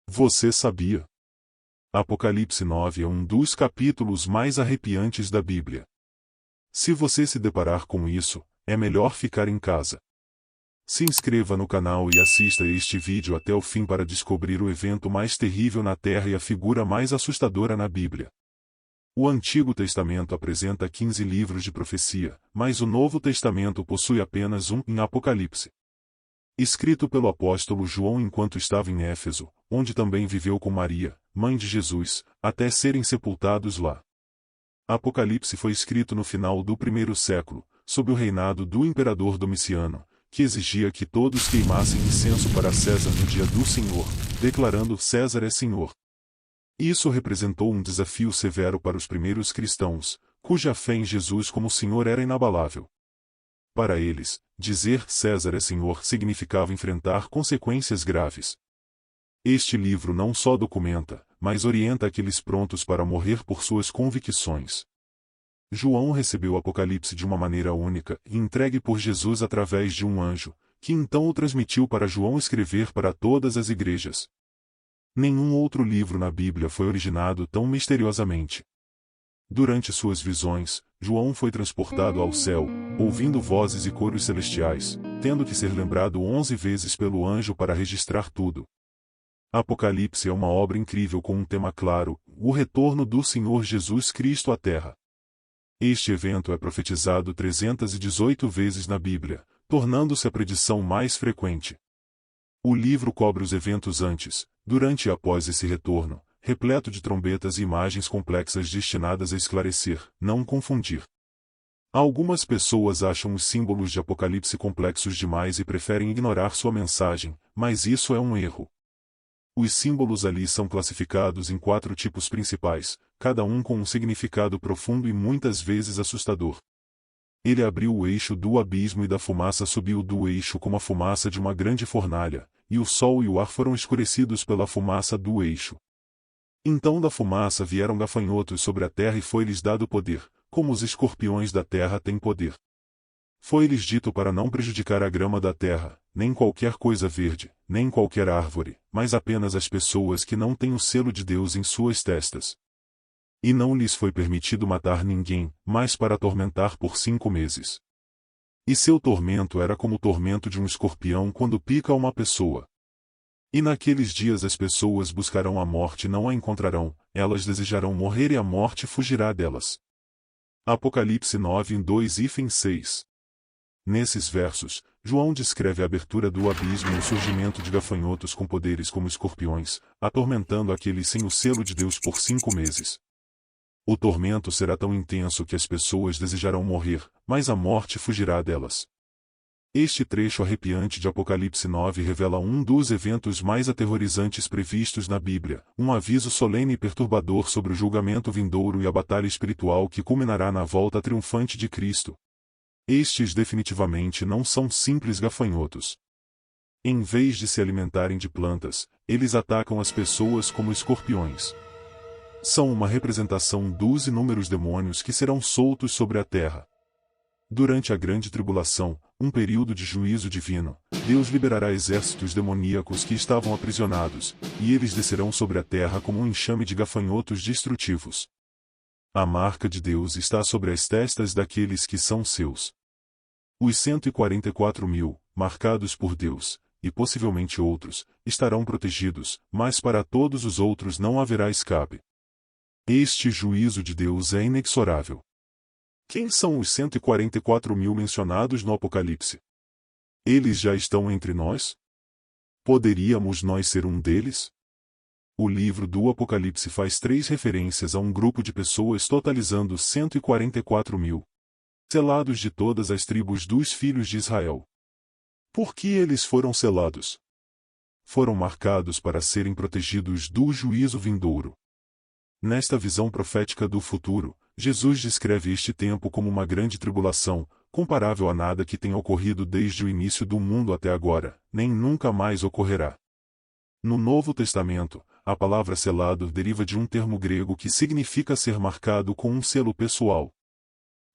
Você sabia? Apocalipse 9 é um dos capítulos mais arrepiantes da Bíblia. Se você se deparar com isso, é melhor ficar em casa. Se inscreva no canal e assista este vídeo até o fim para descobrir o evento mais terrível na Terra e a figura mais assustadora na Bíblia. O Antigo Testamento apresenta 15 livros de profecia, mas o Novo Testamento possui apenas um em Apocalipse. Escrito pelo apóstolo João enquanto estava em Éfeso, onde também viveu com Maria, mãe de Jesus, até serem sepultados lá. Apocalipse foi escrito no final do primeiro século, sob o reinado do imperador Domiciano, que exigia que todos queimassem incenso para César no dia do Senhor, declarando César é Senhor. Isso representou um desafio severo para os primeiros cristãos, cuja fé em Jesus como Senhor era inabalável. Para eles, dizer César é Senhor significava enfrentar consequências graves. Este livro não só documenta, mas orienta aqueles prontos para morrer por suas convicções. João recebeu o Apocalipse de uma maneira única e entregue por Jesus através de um anjo, que então o transmitiu para João escrever para todas as igrejas. Nenhum outro livro na Bíblia foi originado tão misteriosamente. Durante suas visões, João foi transportado ao céu, ouvindo vozes e coros celestiais, tendo que ser lembrado 11 vezes pelo anjo para registrar tudo. Apocalipse é uma obra incrível com um tema claro, o retorno do Senhor Jesus Cristo à Terra. Este evento é profetizado 318 vezes na Bíblia, tornando-se a predição mais frequente. O livro cobre os eventos antes, durante e após esse retorno, repleto de trombetas e imagens complexas destinadas a esclarecer, não confundir. Algumas pessoas acham os símbolos de Apocalipse complexos demais e preferem ignorar sua mensagem, mas isso é um erro. Os símbolos ali são classificados em 4 tipos principais, cada um com um significado profundo e muitas vezes assustador. Ele abriu o eixo do abismo e da fumaça subiu do eixo como a fumaça de uma grande fornalha, e o sol e o ar foram escurecidos pela fumaça do eixo. Então da fumaça vieram gafanhotos sobre a terra e foi-lhes dado poder, como os escorpiões da terra têm poder. Foi-lhes dito para não prejudicar a grama da terra, nem qualquer coisa verde, nem qualquer árvore, mas apenas as pessoas que não têm o selo de Deus em suas testas. E não lhes foi permitido matar ninguém, mas para atormentar por 5 meses. E seu tormento era como o tormento de um escorpião quando pica uma pessoa. E naqueles dias as pessoas buscarão a morte e não a encontrarão, elas desejarão morrer e a morte fugirá delas. Apocalipse 9 2 e 6. Nesses versos, João descreve a abertura do abismo e o surgimento de gafanhotos com poderes como escorpiões, atormentando aqueles sem o selo de Deus por 5 meses. O tormento será tão intenso que as pessoas desejarão morrer, mas a morte fugirá delas. Este trecho arrepiante de Apocalipse 9 revela um dos eventos mais aterrorizantes previstos na Bíblia, um aviso solene e perturbador sobre o julgamento vindouro e a batalha espiritual que culminará na volta triunfante de Cristo. Estes definitivamente não são simples gafanhotos. Em vez de se alimentarem de plantas, eles atacam as pessoas como escorpiões. São uma representação dos inúmeros demônios que serão soltos sobre a terra. Durante a grande tribulação, um período de juízo divino, Deus liberará exércitos demoníacos que estavam aprisionados, e eles descerão sobre a terra como um enxame de gafanhotos destrutivos. A marca de Deus está sobre as testas daqueles que são seus. Os 144.000, marcados por Deus, e possivelmente outros, estarão protegidos, mas para todos os outros não haverá escape. Este juízo de Deus é inexorável. Quem são os 144.000 mencionados no Apocalipse? Eles já estão entre nós? Poderíamos nós ser um deles? O livro do Apocalipse faz 3 referências a um grupo de pessoas totalizando 144.000. Selados de todas as tribos dos filhos de Israel. Por que eles foram selados? Foram marcados para serem protegidos do juízo vindouro. Nesta visão profética do futuro, Jesus descreve este tempo como uma grande tribulação, comparável a nada que tenha ocorrido desde o início do mundo até agora, nem nunca mais ocorrerá. No Novo Testamento, a palavra selado deriva de um termo grego que significa ser marcado com um selo pessoal.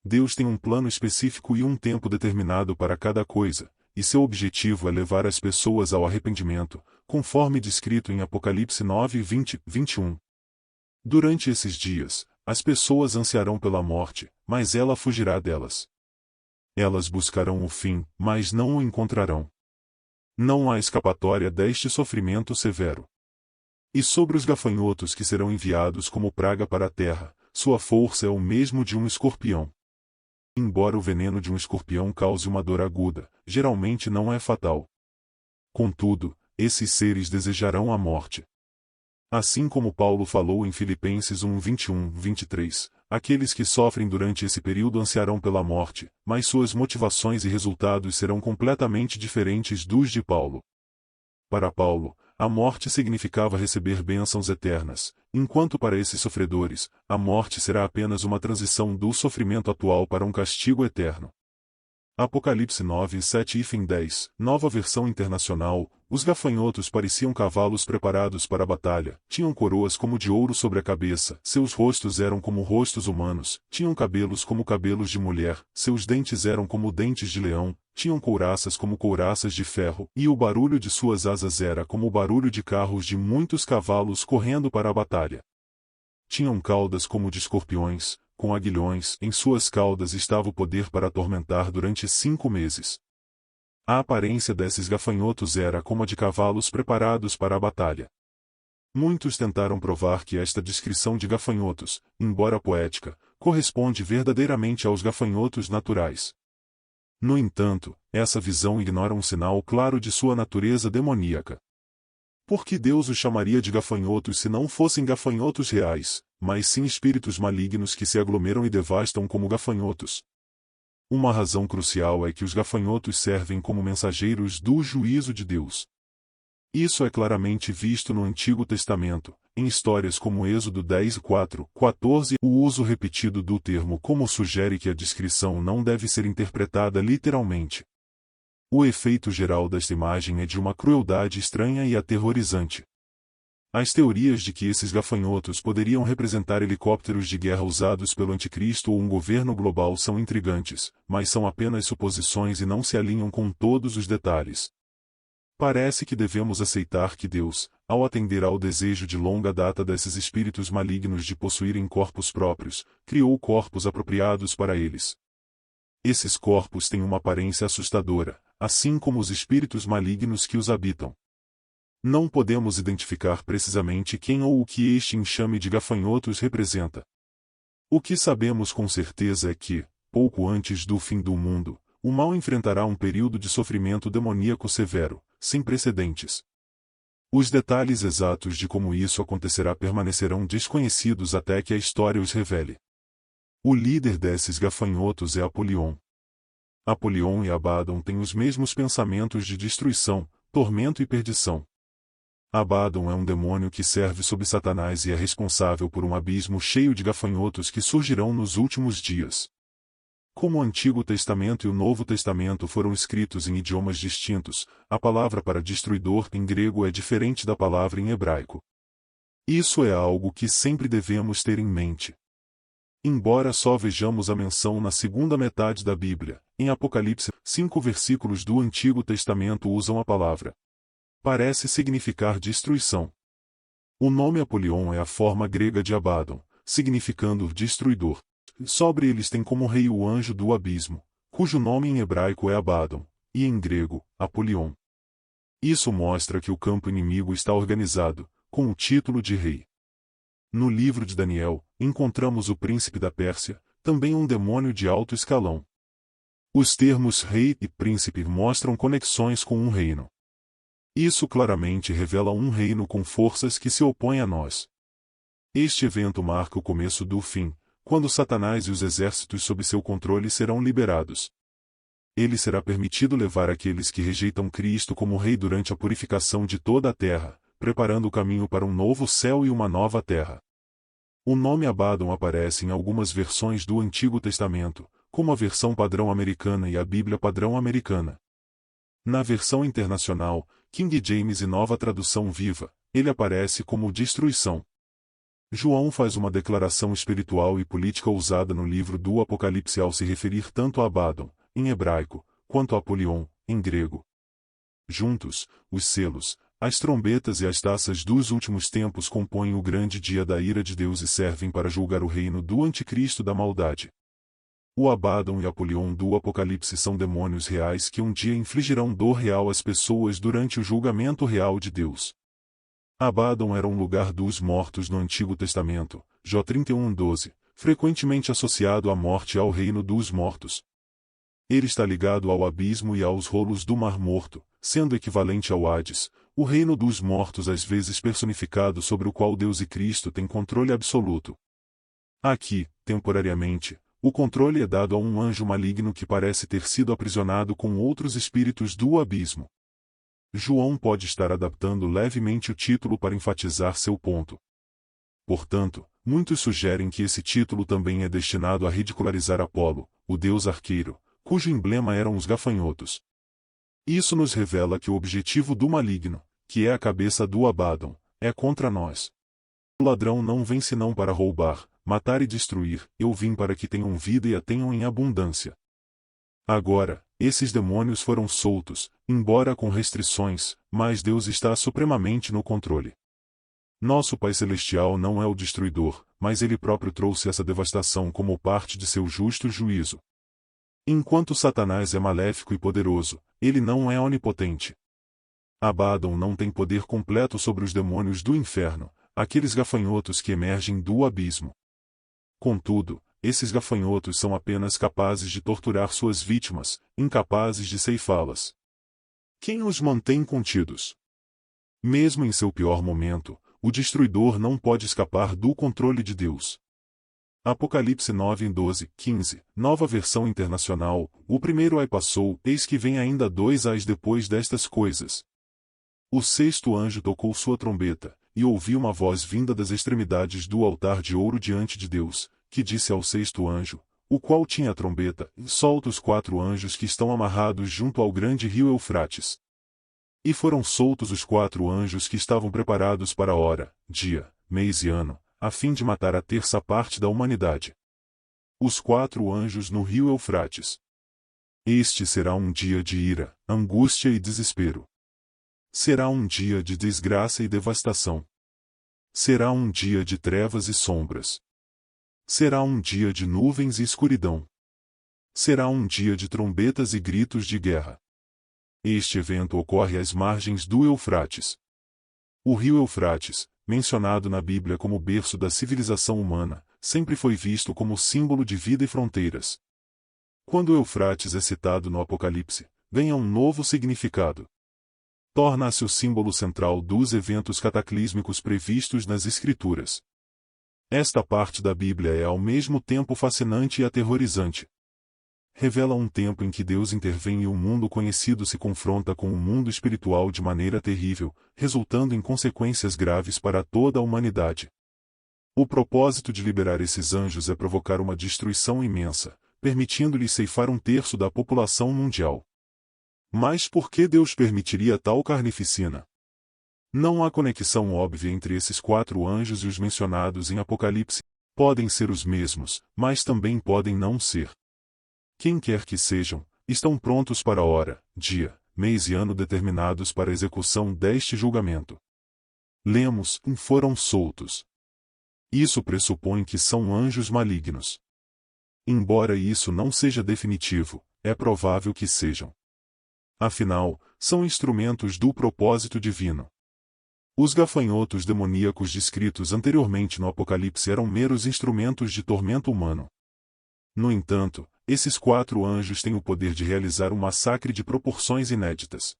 Deus tem um plano específico e um tempo determinado para cada coisa, e seu objetivo é levar as pessoas ao arrependimento, conforme descrito em Apocalipse 9, 20, 21. Durante esses dias, as pessoas ansiarão pela morte, mas ela fugirá delas. Elas buscarão o fim, mas não o encontrarão. Não há escapatória deste sofrimento severo. E sobre os gafanhotos que serão enviados como praga para a terra, sua força é o mesmo de um escorpião. Embora o veneno de um escorpião cause uma dor aguda, geralmente não é fatal. Contudo, esses seres desejarão a morte. Assim como Paulo falou em Filipenses 1, 21, 23, aqueles que sofrem durante esse período ansiarão pela morte, mas suas motivações e resultados serão completamente diferentes dos de Paulo. Para Paulo, a morte significava receber bênçãos eternas, enquanto para esses sofredores, a morte será apenas uma transição do sofrimento atual para um castigo eterno. Apocalipse 9, 7 e fim 10, Nova Versão Internacional. Os gafanhotos pareciam cavalos preparados para a batalha, tinham coroas como de ouro sobre a cabeça, seus rostos eram como rostos humanos, tinham cabelos como cabelos de mulher, seus dentes eram como dentes de leão, tinham couraças como couraças de ferro, e o barulho de suas asas era como o barulho de carros de muitos cavalos correndo para a batalha. Tinham caudas como de escorpiões, com aguilhões, em suas caudas estava o poder para atormentar durante 5 meses. A aparência desses gafanhotos era como a de cavalos preparados para a batalha. Muitos tentaram provar que esta descrição de gafanhotos, embora poética, corresponde verdadeiramente aos gafanhotos naturais. No entanto, essa visão ignora um sinal claro de sua natureza demoníaca. Por que Deus os chamaria de gafanhotos se não fossem gafanhotos reais, mas sim espíritos malignos que se aglomeram e devastam como gafanhotos? Uma razão crucial é que os gafanhotos servem como mensageiros do juízo de Deus. Isso é claramente visto no Antigo Testamento, em histórias como Êxodo 10, 4, 14. O uso repetido do termo como sugere que a descrição não deve ser interpretada literalmente. O efeito geral desta imagem é de uma crueldade estranha e aterrorizante. As teorias de que esses gafanhotos poderiam representar helicópteros de guerra usados pelo anticristo ou um governo global são intrigantes, mas são apenas suposições e não se alinham com todos os detalhes. Parece que devemos aceitar que Deus, ao atender ao desejo de longa data desses espíritos malignos de possuírem corpos próprios, criou corpos apropriados para eles. Esses corpos têm uma aparência assustadora, assim como os espíritos malignos que os habitam. Não podemos identificar precisamente quem ou o que este enxame de gafanhotos representa. O que sabemos com certeza é que, pouco antes do fim do mundo, o mal enfrentará um período de sofrimento demoníaco severo, sem precedentes. Os detalhes exatos de como isso acontecerá permanecerão desconhecidos até que a história os revele. O líder desses gafanhotos é Apolion. Apolion e Abaddon têm os mesmos pensamentos de destruição, tormento e perdição. Abaddon é um demônio que serve sob Satanás e é responsável por um abismo cheio de gafanhotos que surgirão nos últimos dias. Como o Antigo Testamento e o Novo Testamento foram escritos em idiomas distintos, a palavra para destruidor em grego é diferente da palavra em hebraico. Isso é algo que sempre devemos ter em mente. Embora só vejamos a menção na segunda metade da Bíblia, em Apocalipse, 5 versículos do Antigo Testamento usam a palavra. Parece significar destruição. O nome Apolion é a forma grega de Abaddon, significando destruidor. Sobre eles tem como rei o anjo do abismo, cujo nome em hebraico é Abaddon, e em grego, Apolion. Isso mostra que o campo inimigo está organizado, com o título de rei. No livro de Daniel, encontramos o príncipe da Pérsia, também um demônio de alto escalão. Os termos rei e príncipe mostram conexões com um reino. Isso claramente revela um reino com forças que se opõem a nós. Este evento marca o começo do fim, quando Satanás e os exércitos sob seu controle serão liberados. Ele será permitido levar aqueles que rejeitam Cristo como rei durante a purificação de toda a terra, preparando o caminho para um novo céu e uma nova terra. O nome Abaddon aparece em algumas versões do Antigo Testamento, como a versão padrão americana e a Bíblia padrão americana. Na versão internacional, King James e Nova Tradução Viva, ele aparece como destruição. João faz uma declaração espiritual e política usada no livro do Apocalipse ao se referir tanto a Abaddon, em hebraico, quanto a Apolion, em grego. Juntos, os selos, As trombetas e as taças dos últimos tempos compõem o grande dia da ira de Deus e servem para julgar o reino do anticristo da maldade. O Abaddon e Apolion do Apocalipse são demônios reais que um dia infligirão dor real às pessoas durante o julgamento real de Deus. Abaddon era um lugar dos mortos no Antigo Testamento, Jó 31:12, frequentemente associado à morte e ao reino dos mortos. Ele está ligado ao abismo e aos rolos do Mar Morto, sendo equivalente ao Hades, o reino dos mortos às vezes personificado sobre o qual Deus e Cristo têm controle absoluto. Aqui, temporariamente, o controle é dado a um anjo maligno que parece ter sido aprisionado com outros espíritos do abismo. João pode estar adaptando levemente o título para enfatizar seu ponto. Portanto, muitos sugerem que esse título também é destinado a ridicularizar Apolo, o deus arqueiro, cujo emblema eram os gafanhotos. Isso nos revela que o objetivo do maligno, que é a cabeça do Abaddon, é contra nós. O ladrão não vem senão para roubar, matar e destruir. Eu vim para que tenham vida e a tenham em abundância. Agora, esses demônios foram soltos, embora com restrições, mas Deus está supremamente no controle. Nosso Pai Celestial não é o destruidor, mas Ele próprio trouxe essa devastação como parte de seu justo juízo. Enquanto Satanás é maléfico e poderoso, ele não é onipotente. Abaddon não tem poder completo sobre os demônios do inferno, aqueles gafanhotos que emergem do abismo. Contudo, esses gafanhotos são apenas capazes de torturar suas vítimas, incapazes de ceifá-las. Quem os mantém contidos? Mesmo em seu pior momento, o destruidor não pode escapar do controle de Deus. Apocalipse 9:12-15, Nova Versão Internacional, o primeiro ai passou, eis que vem ainda 2 ais depois destas coisas. O sexto anjo tocou sua trombeta, e ouvi uma voz vinda das extremidades do altar de ouro diante de Deus, que disse ao sexto anjo, o qual tinha a trombeta, solta os 4 anjos que estão amarrados junto ao grande rio Eufrates. E foram soltos os 4 anjos que estavam preparados para a hora, dia, mês e ano, a fim de matar a terça parte da humanidade. Os 4 anjos no rio Eufrates. Este será um dia de ira, angústia e desespero. Será um dia de desgraça e devastação. Será um dia de trevas e sombras. Será um dia de nuvens e escuridão. Será um dia de trombetas e gritos de guerra. Este evento ocorre às margens do Eufrates. O rio Eufrates, mencionado na Bíblia como berço da civilização humana, sempre foi visto como símbolo de vida e fronteiras. Quando o Eufrates é citado no Apocalipse, ganha um novo significado. Torna-se o símbolo central dos eventos cataclísmicos previstos nas Escrituras. Esta parte da Bíblia é ao mesmo tempo fascinante e aterrorizante. Revela um tempo em que Deus intervém e o mundo conhecido se confronta com o mundo espiritual de maneira terrível, resultando em consequências graves para toda a humanidade. O propósito de liberar esses anjos é provocar uma destruição imensa, permitindo-lhes ceifar 1/3 da população mundial. Mas por que Deus permitiria tal carnificina? Não há conexão óbvia entre esses 4 anjos e os mencionados em Apocalipse. Podem ser os mesmos, mas também podem não ser. Quem quer que sejam, estão prontos para a hora, dia, mês e ano determinados para a execução deste julgamento. Lemos, foram soltos. Isso pressupõe que são anjos malignos. Embora isso não seja definitivo, é provável que sejam. Afinal, são instrumentos do propósito divino. Os gafanhotos demoníacos descritos anteriormente no Apocalipse eram meros instrumentos de tormento humano. No entanto, esses 4 anjos têm o poder de realizar um massacre de proporções inéditas.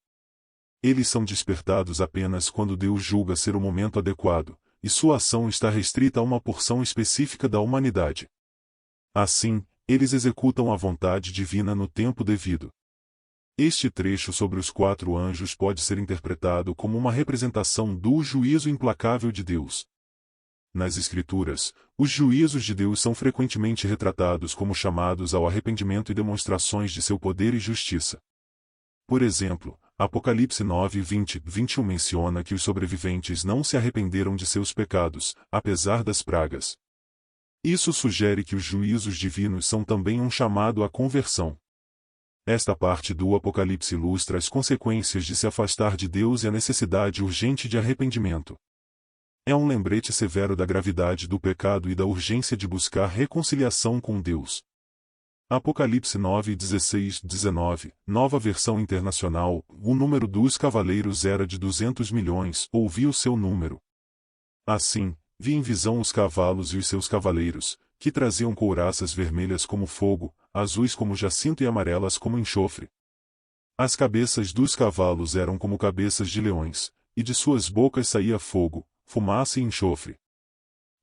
Eles são despertados apenas quando Deus julga ser o momento adequado, e sua ação está restrita a uma porção específica da humanidade. Assim, eles executam a vontade divina no tempo devido. Este trecho sobre os 4 anjos pode ser interpretado como uma representação do juízo implacável de Deus. Nas Escrituras, os juízos de Deus são frequentemente retratados como chamados ao arrependimento e demonstrações de seu poder e justiça. Por exemplo, Apocalipse 9:20-21 menciona que os sobreviventes não se arrependeram de seus pecados, apesar das pragas. Isso sugere que os juízos divinos são também um chamado à conversão. Esta parte do Apocalipse ilustra as consequências de se afastar de Deus e a necessidade urgente de arrependimento. É um lembrete severo da gravidade do pecado e da urgência de buscar reconciliação com Deus. Apocalipse 9, 16, 19, Nova Versão Internacional, o número dos cavaleiros era de 200 milhões, ouvi o seu número. Assim, vi em visão os cavalos e os seus cavaleiros, que traziam couraças vermelhas como fogo, azuis como jacinto e amarelas como enxofre. As cabeças dos cavalos eram como cabeças de leões, e de suas bocas saía fogo, fumaça e enxofre.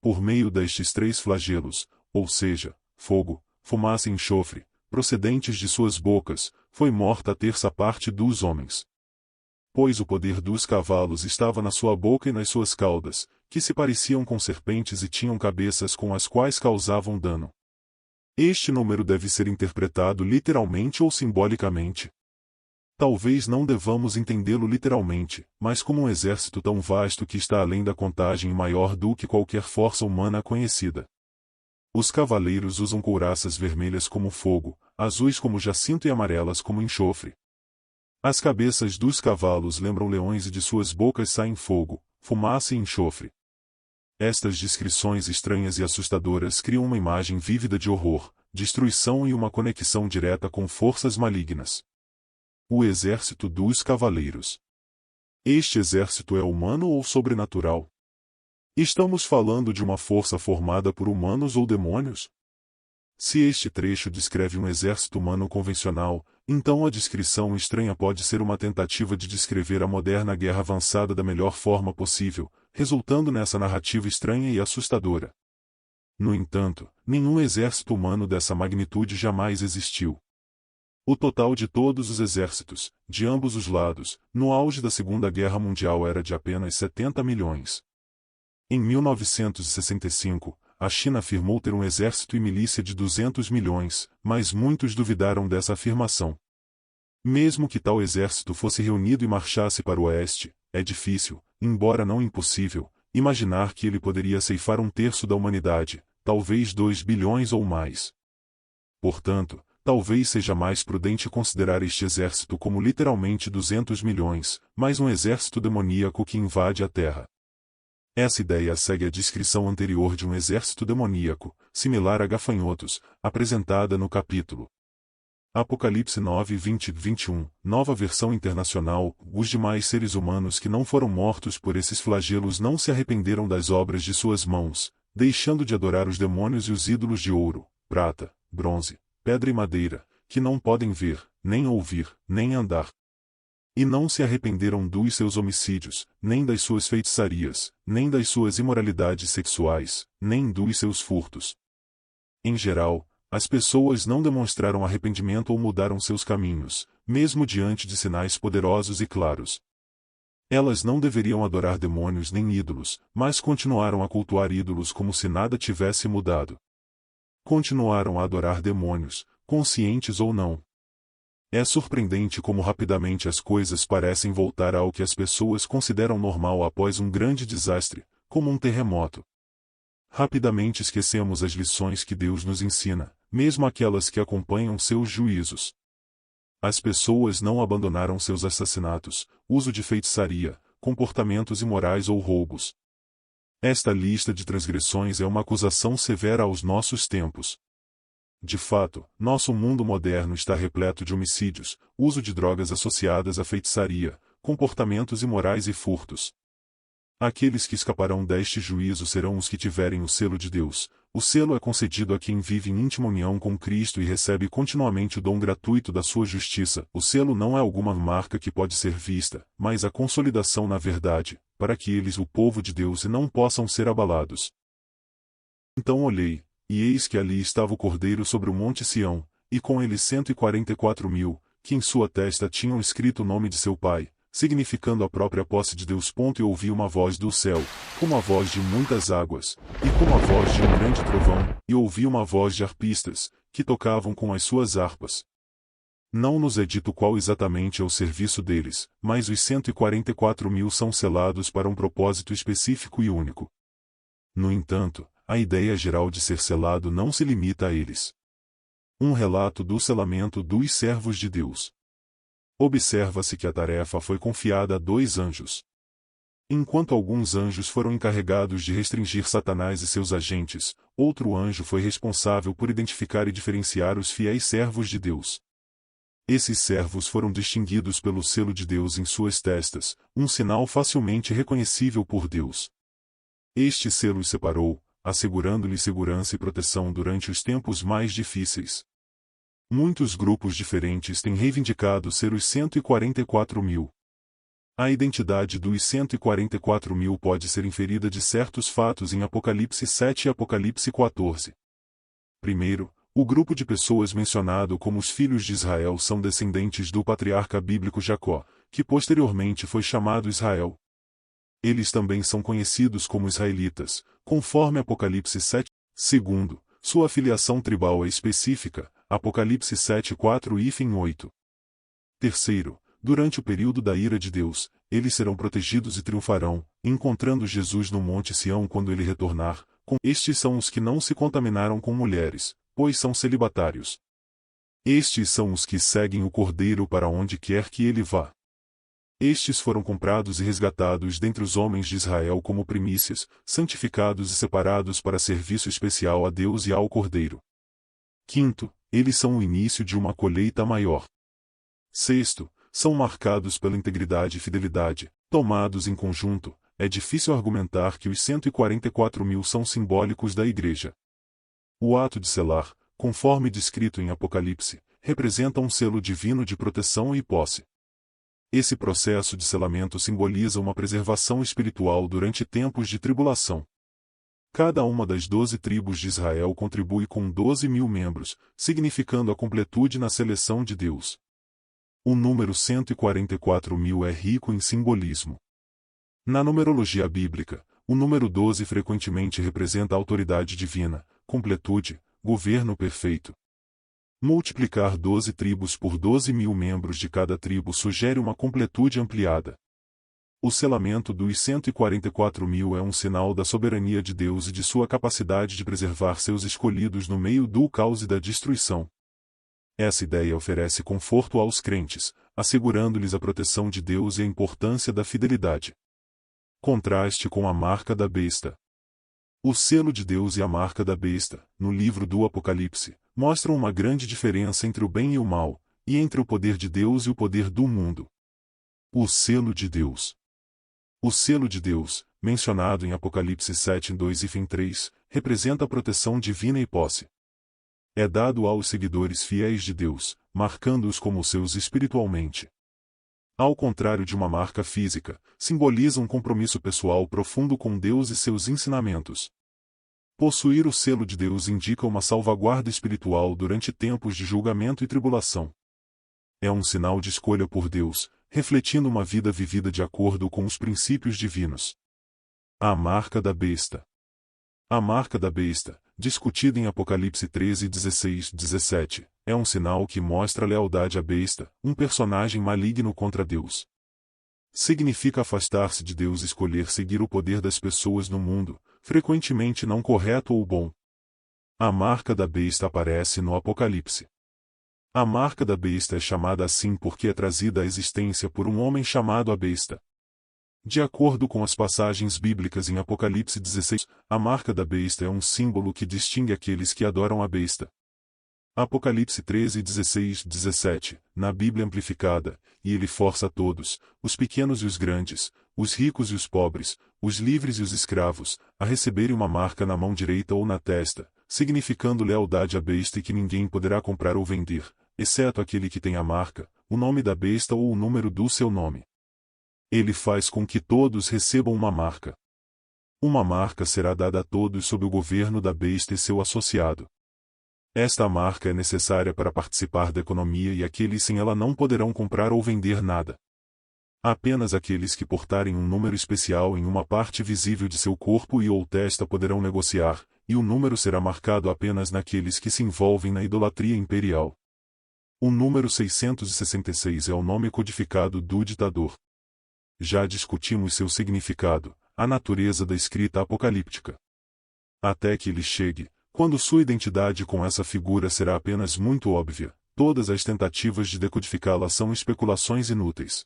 Por meio destes três flagelos, ou seja, fogo, fumaça e enxofre, procedentes de suas bocas, foi morta a terça parte dos homens. Pois o poder dos cavalos estava na sua boca e nas suas caudas, que se pareciam com serpentes e tinham cabeças com as quais causavam dano. Este número deve ser interpretado literalmente ou simbolicamente. Talvez não devamos entendê-lo literalmente, mas como um exército tão vasto que está além da contagem e maior do que qualquer força humana conhecida. Os cavaleiros usam couraças vermelhas como fogo, azuis como jacinto e amarelas como enxofre. As cabeças dos cavalos lembram leões e de suas bocas saem fogo, fumaça e enxofre. Estas descrições estranhas e assustadoras criam uma imagem vívida de horror, destruição e uma conexão direta com forças malignas. O exército dos cavaleiros. Este exército é humano ou sobrenatural? Estamos falando de uma força formada por humanos ou demônios? Se este trecho descreve um exército humano convencional, então a descrição estranha pode ser uma tentativa de descrever a moderna guerra avançada da melhor forma possível, resultando nessa narrativa estranha e assustadora. No entanto, nenhum exército humano dessa magnitude jamais existiu. O total de todos os exércitos, de ambos os lados, no auge da Segunda Guerra Mundial era de apenas 70 milhões. Em 1965, a China afirmou ter um exército e milícia de 200 milhões, mas muitos duvidaram dessa afirmação. Mesmo que tal exército fosse reunido e marchasse para o oeste, é difícil, embora não impossível, imaginar que ele poderia ceifar um terço da humanidade, talvez 2 bilhões ou mais. Portanto, talvez seja mais prudente considerar este exército como literalmente 200 milhões, mais um exército demoníaco que invade a Terra. Essa ideia segue a descrição anterior de um exército demoníaco, similar a gafanhotos, apresentada no capítulo Apocalipse 9, 20 e 21, Nova Versão Internacional. Os demais seres humanos que não foram mortos por esses flagelos não se arrependeram das obras de suas mãos, deixando de adorar os demônios e os ídolos de ouro, prata, bronze, pedra e madeira, que não podem ver, nem ouvir, nem andar. E não se arrependeram dos seus homicídios, nem das suas feitiçarias, nem das suas imoralidades sexuais, nem dos seus furtos. Em geral, as pessoas não demonstraram arrependimento ou mudaram seus caminhos, mesmo diante de sinais poderosos e claros. Elas não deveriam adorar demônios nem ídolos, mas continuaram a cultuar ídolos como se nada tivesse mudado. Continuaram a adorar demônios, conscientes ou não. É surpreendente como rapidamente as coisas parecem voltar ao que as pessoas consideram normal após um grande desastre, como um terremoto. Rapidamente esquecemos as lições que Deus nos ensina, mesmo aquelas que acompanham seus juízos. As pessoas não abandonaram seus assassinatos, uso de feitiçaria, comportamentos imorais ou roubos. Esta lista de transgressões é uma acusação severa aos nossos tempos. De fato, nosso mundo moderno está repleto de homicídios, uso de drogas associadas à feitiçaria, comportamentos imorais e furtos. Aqueles que escaparão deste juízo serão os que tiverem o selo de Deus. O selo é concedido a quem vive em íntima união com Cristo e recebe continuamente o dom gratuito da sua justiça. O selo não é alguma marca que pode ser vista, mas a consolidação na verdade, para que eles, o povo de Deus, não possam ser abalados. Então olhei, e eis que ali estava o Cordeiro sobre o monte Sião, e com ele 144.000, que em sua testa tinham escrito o nome de seu pai, significando a própria posse de Deus. E ouvi uma voz do céu, como a voz de muitas águas, e como a voz de um grande trovão, e ouvi uma voz de harpistas, que tocavam com as suas harpas. Não nos é dito qual exatamente é o serviço deles, mas os 144.000 são selados para um propósito específico e único. No entanto, a ideia geral de ser selado não se limita a eles. Um relato do selamento dos servos de Deus. Observa-se que a tarefa foi confiada a 2 anjos. Enquanto alguns anjos foram encarregados de restringir Satanás e seus agentes, outro anjo foi responsável por identificar e diferenciar os fiéis servos de Deus. Esses servos foram distinguidos pelo selo de Deus em suas testas, um sinal facilmente reconhecível por Deus. Este selo os separou, assegurando-lhes segurança e proteção durante os tempos mais difíceis. Muitos grupos diferentes têm reivindicado ser os 144.000. A identidade dos 144.000 pode ser inferida de certos fatos em Apocalipse 7 e Apocalipse 14. Primeiro, o grupo de pessoas mencionado como os filhos de Israel são descendentes do patriarca bíblico Jacó, que posteriormente foi chamado Israel. Eles também são conhecidos como israelitas, conforme Apocalipse 7. Segundo, sua filiação tribal é específica, Apocalipse 7, 4 e 8. Terceiro, durante o período da ira de Deus, eles serão protegidos e triunfarão, encontrando Jesus no Monte Sião quando ele retornar. Estes são os que não se contaminaram com mulheres, pois são celibatários. Estes são os que seguem o Cordeiro para onde quer que ele vá. Estes foram comprados e resgatados dentre os homens de Israel como primícias, santificados e separados para serviço especial a Deus e ao Cordeiro. Quinto, eles são o início de uma colheita maior. Sexto, são marcados pela integridade e fidelidade. Tomados em conjunto, é difícil argumentar que os 144.000 são simbólicos da Igreja. O ato de selar, conforme descrito em Apocalipse, representa um selo divino de proteção e posse. Esse processo de selamento simboliza uma preservação espiritual durante tempos de tribulação. Cada uma das 12 tribos de Israel contribui com 12.000 membros, significando a completude na seleção de Deus. O número 144.000 é rico em simbolismo. Na numerologia bíblica, o número 12 frequentemente representa a autoridade divina, completude, governo perfeito. Multiplicar 12 tribos por 12.000 membros de cada tribo sugere uma completude ampliada. O selamento dos 144.000 é um sinal da soberania de Deus e de sua capacidade de preservar seus escolhidos no meio do caos e da destruição. Essa ideia oferece conforto aos crentes, assegurando-lhes a proteção de Deus e a importância da fidelidade. Contraste com a marca da besta. O selo de Deus e a marca da besta, no livro do Apocalipse, mostram uma grande diferença entre o bem e o mal, e entre o poder de Deus e o poder do mundo. O selo de Deus. O selo de Deus, mencionado em Apocalipse 7, 2 e 3, representa a proteção divina e posse. É dado aos seguidores fiéis de Deus, marcando-os como seus espiritualmente. Ao contrário de uma marca física, simboliza um compromisso pessoal profundo com Deus e seus ensinamentos. Possuir o selo de Deus indica uma salvaguarda espiritual durante tempos de julgamento e tribulação. É um sinal de escolha por Deus, refletindo uma vida vivida de acordo com os princípios divinos. A marca da besta. A marca da besta, discutida em Apocalipse 13, 16, 17, é um sinal que mostra a lealdade à besta, um personagem maligno contra Deus. Significa afastar-se de Deus e escolher seguir o poder das pessoas no mundo, frequentemente não correto ou bom. A marca da besta aparece no Apocalipse. A marca da besta é chamada assim porque é trazida à existência por um homem chamado a besta. De acordo com as passagens bíblicas em Apocalipse 16, a marca da besta é um símbolo que distingue aqueles que adoram a besta. Apocalipse 13, 16, 17, na Bíblia Amplificada, e ele força todos, os pequenos e os grandes, os ricos e os pobres, os livres e os escravos, a receberem uma marca na mão direita ou na testa, significando lealdade à besta e que ninguém poderá comprar ou vender, exceto aquele que tem a marca, o nome da besta ou o número do seu nome. Ele faz com que todos recebam uma marca. Uma marca será dada a todos sob o governo da besta e seu associado. Esta marca é necessária para participar da economia e aqueles sem ela não poderão comprar ou vender nada. Apenas aqueles que portarem um número especial em uma parte visível de seu corpo e ou testa poderão negociar, e o número será marcado apenas naqueles que se envolvem na idolatria imperial. O número 666 é o nome codificado do ditador. Já discutimos seu significado, a natureza da escrita apocalíptica. Até que ele chegue, Quando sua identidade com essa figura será apenas muito óbvia, todas as tentativas de decodificá-la são especulações inúteis.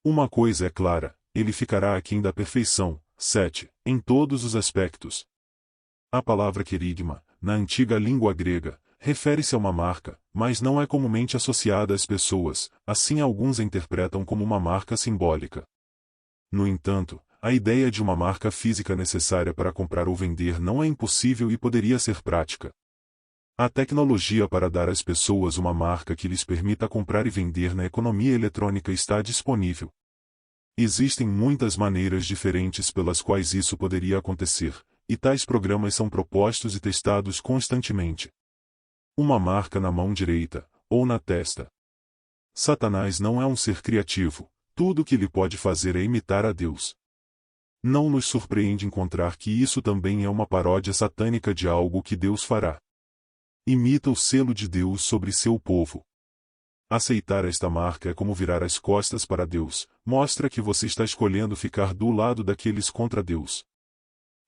Uma coisa é clara, ele ficará aquém da perfeição. 7. Em todos os aspectos. A palavra querigma, na antiga língua grega, refere-se a uma marca, mas não é comumente associada às pessoas, assim alguns a interpretam como uma marca simbólica. No entanto, a ideia de uma marca física necessária para comprar ou vender não é impossível e poderia ser prática. A tecnologia para dar às pessoas uma marca que lhes permita comprar e vender na economia eletrônica está disponível. Existem muitas maneiras diferentes pelas quais isso poderia acontecer, e tais programas são propostos e testados constantemente. Uma marca na mão direita, ou na testa. Satanás não é um ser criativo, tudo o que ele pode fazer é imitar a Deus. Não nos surpreende encontrar que isso também é uma paródia satânica de algo que Deus fará. Imita o selo de Deus sobre seu povo. Aceitar esta marca é como virar as costas para Deus, mostra que você está escolhendo ficar do lado daqueles contra Deus.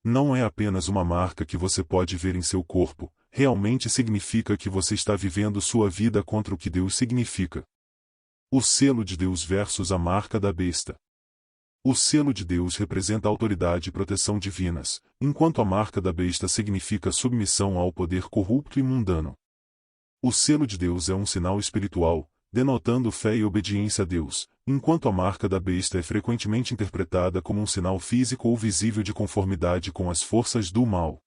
Não é apenas uma marca que você pode ver em seu corpo, realmente significa que você está vivendo sua vida contra o que Deus significa. O selo de Deus versus a marca da besta. O selo de Deus representa autoridade e proteção divinas, enquanto a marca da besta significa submissão ao poder corrupto e mundano. O selo de Deus é um sinal espiritual, denotando fé e obediência a Deus, enquanto a marca da besta é frequentemente interpretada como um sinal físico ou visível de conformidade com as forças do mal.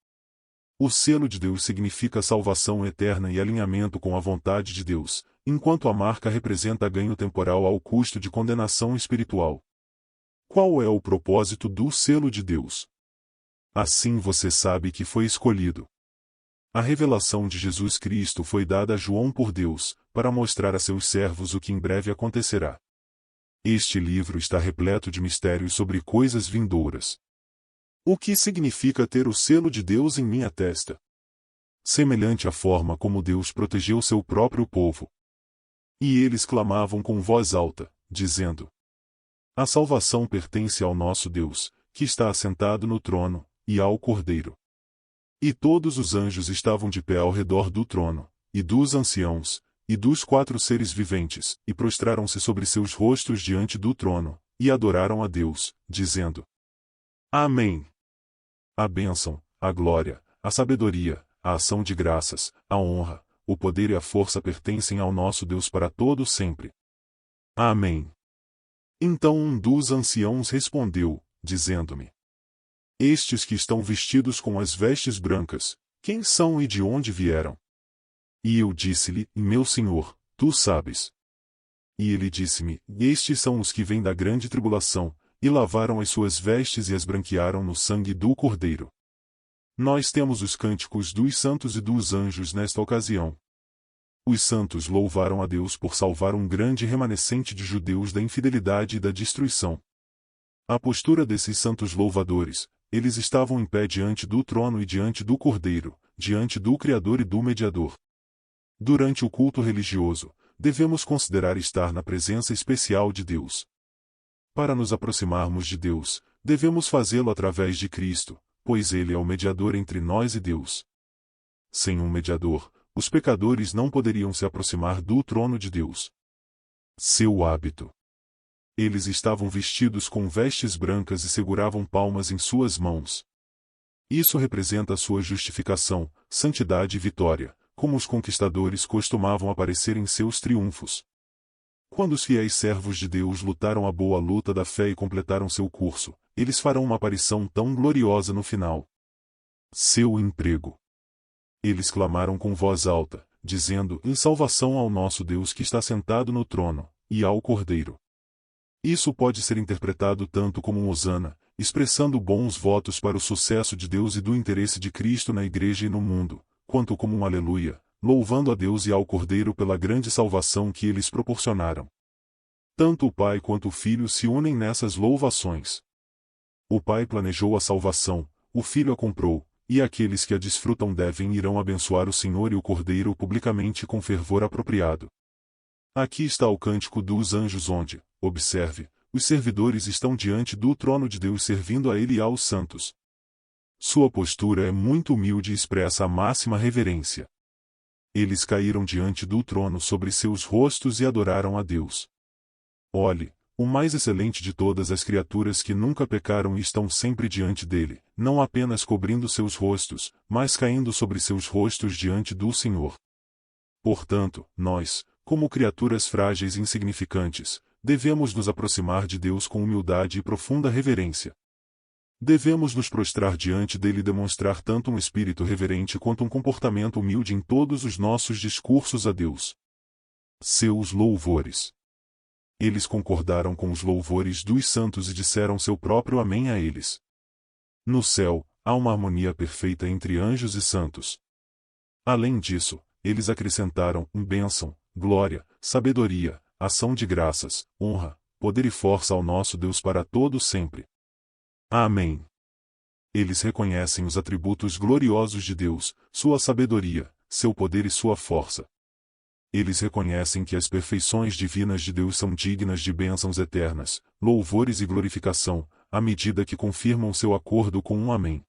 O selo de Deus significa salvação eterna e alinhamento com a vontade de Deus, enquanto a marca representa ganho temporal ao custo de condenação espiritual. Qual é o propósito do selo de Deus? Assim você sabe que foi escolhido. A revelação de Jesus Cristo foi dada a João por Deus, para mostrar a seus servos o que em breve acontecerá. Este livro está repleto de mistérios sobre coisas vindouras. O que significa ter o selo de Deus em minha testa? Semelhante à forma como Deus protegeu seu próprio povo. E eles clamavam com voz alta, dizendo: a salvação pertence ao nosso Deus, que está assentado no trono, e ao Cordeiro. E todos os anjos estavam de pé ao redor do trono, e dos anciãos, e dos 4 seres viventes, e prostraram-se sobre seus rostos diante do trono, e adoraram a Deus, dizendo: Amém. A bênção, a glória, a sabedoria, a ação de graças, a honra, o poder e a força pertencem ao nosso Deus para todo sempre. Amém. Então um dos anciãos respondeu, dizendo-me: estes que estão vestidos com as vestes brancas, quem são e de onde vieram? E eu disse-lhe: meu senhor, tu sabes. E ele disse-me: estes são os que vêm da grande tribulação, e lavaram as suas vestes e as branquearam no sangue do Cordeiro. Nós temos os cânticos dos santos e dos anjos nesta ocasião. Os santos louvaram a Deus por salvar um grande remanescente de judeus da infidelidade e da destruição. A postura desses santos louvadores, eles estavam em pé diante do trono e diante do Cordeiro, diante do Criador e do Mediador. Durante o culto religioso, devemos considerar estar na presença especial de Deus. Para nos aproximarmos de Deus, devemos fazê-lo através de Cristo, pois Ele é o mediador entre nós e Deus. Sem um mediador, os pecadores não poderiam se aproximar do trono de Deus. Seu hábito. Eles estavam vestidos com vestes brancas e seguravam palmas em suas mãos. Isso representa a sua justificação, santidade e vitória, como os conquistadores costumavam aparecer em seus triunfos. Quando os fiéis servos de Deus lutaram a boa luta da fé e completaram seu curso, eles farão uma aparição tão gloriosa no final. Seu emprego. Eles clamaram com voz alta, dizendo: em salvação ao nosso Deus que está sentado no trono, e ao Cordeiro. Isso pode ser interpretado tanto como um hosana, expressando bons votos para o sucesso de Deus e do interesse de Cristo na igreja e no mundo, quanto como um aleluia, louvando a Deus e ao Cordeiro pela grande salvação que eles proporcionaram. Tanto o Pai quanto o Filho se unem nessas louvações. O Pai planejou a salvação, o Filho a comprou, e aqueles que a desfrutam devem e irão abençoar o Senhor e o Cordeiro publicamente com fervor apropriado. Aqui está o cântico dos anjos onde, observe, os servidores estão diante do trono de Deus servindo a Ele e aos santos. Sua postura é muito humilde e expressa a máxima reverência. Eles caíram diante do trono sobre seus rostos e adoraram a Deus. Olhe, o mais excelente de todas as criaturas que nunca pecaram e estão sempre diante dele, não apenas cobrindo seus rostos, mas caindo sobre seus rostos diante do Senhor. Portanto, nós, como criaturas frágeis e insignificantes, devemos nos aproximar de Deus com humildade e profunda reverência. Devemos nos prostrar diante dele e demonstrar tanto um espírito reverente quanto um comportamento humilde em todos os nossos discursos a Deus. Seus louvores. Eles concordaram com os louvores dos santos e disseram seu próprio amém a eles. No céu, há uma harmonia perfeita entre anjos e santos. Além disso, eles acrescentaram bênção, glória, sabedoria, ação de graças, honra, poder e força ao nosso Deus para todo sempre. Amém. Eles reconhecem os atributos gloriosos de Deus, sua sabedoria, seu poder e sua força. Eles reconhecem que as perfeições divinas de Deus são dignas de bênçãos eternas, louvores e glorificação, à medida que confirmam seu acordo com um amém.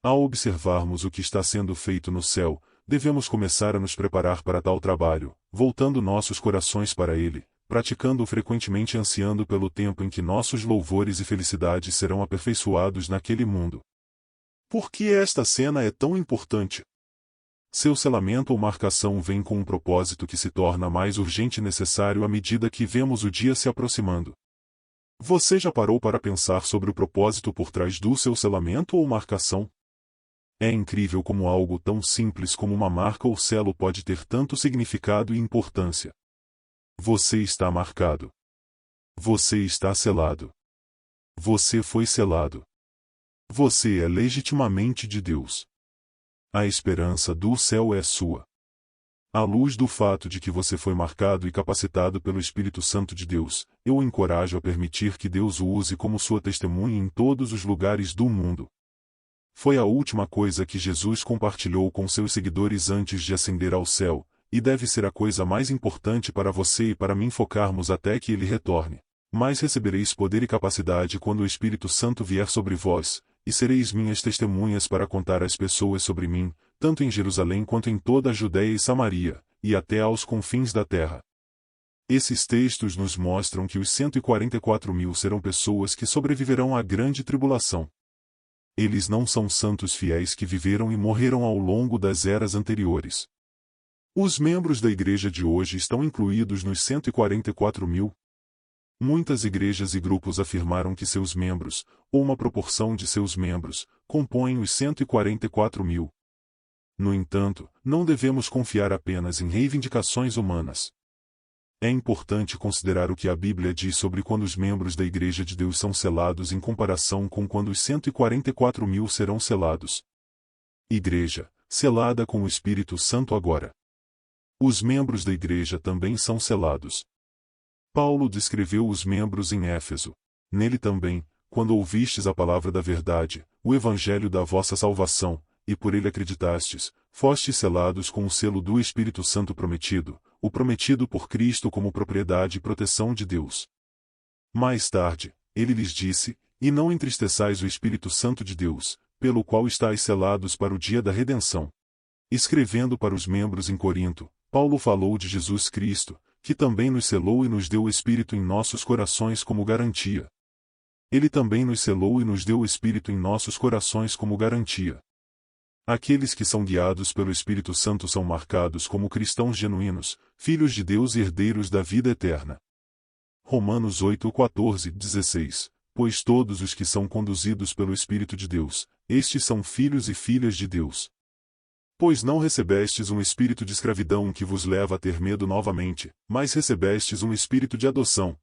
Ao observarmos o que está sendo feito no céu, devemos começar a nos preparar para tal trabalho, voltando nossos corações para ele, praticando-o frequentemente e ansiando pelo tempo em que nossos louvores e felicidades serão aperfeiçoados naquele mundo. Por que esta cena é tão importante? Seu selamento ou marcação vem com um propósito que se torna mais urgente e necessário à medida que vemos o dia se aproximando. Você já parou para pensar sobre o propósito por trás do seu selamento ou marcação? É incrível como algo tão simples como uma marca ou selo pode ter tanto significado e importância. Você está marcado. Você está selado. Você foi selado. Você é legitimamente de Deus. A esperança do céu é sua. À luz do fato de que você foi marcado e capacitado pelo Espírito Santo de Deus, eu o encorajo a permitir que Deus o use como sua testemunha em todos os lugares do mundo. Foi a última coisa que Jesus compartilhou com seus seguidores antes de ascender ao céu, e deve ser a coisa mais importante para você e para mim focarmos até que ele retorne. Mas recebereis poder e capacidade quando o Espírito Santo vier sobre vós, e sereis minhas testemunhas para contar às pessoas sobre mim, tanto em Jerusalém quanto em toda a Judéia e Samaria, e até aos confins da terra. Esses textos nos mostram que os 144.000 serão pessoas que sobreviverão à grande tribulação. Eles não são santos fiéis que viveram e morreram ao longo das eras anteriores. Os membros da igreja de hoje estão incluídos nos 144.000. Muitas igrejas e grupos afirmaram que seus membros, ou uma proporção de seus membros, compõem os 144.000. No entanto, não devemos confiar apenas em reivindicações humanas. É importante considerar o que a Bíblia diz sobre quando os membros da Igreja de Deus são selados em comparação com quando os 144.000 serão selados. Igreja, selada com o Espírito Santo agora. Os membros da Igreja também são selados. Paulo descreveu os membros em Éfeso. Nele também, quando ouvistes a palavra da verdade, o Evangelho da vossa salvação, e por ele acreditastes, fostes selados com o selo do Espírito Santo prometido, o prometido por Cristo como propriedade e proteção de Deus. Mais tarde, ele lhes disse, e não entristeçais o Espírito Santo de Deus, pelo qual estáis selados para o dia da redenção. Escrevendo para os membros em Corinto, Paulo falou de Jesus Cristo, que também nos selou e nos deu o Espírito em nossos corações como garantia. Ele também nos selou e nos deu o Espírito em nossos corações como garantia. Aqueles que são guiados pelo Espírito Santo são marcados como cristãos genuínos, filhos de Deus e herdeiros da vida eterna. Romanos 8:14-16. Pois todos os que são conduzidos pelo Espírito de Deus, estes são filhos e filhas de Deus. Pois não recebestes um espírito de escravidão que vos leva a ter medo novamente, mas recebestes um espírito de adoção,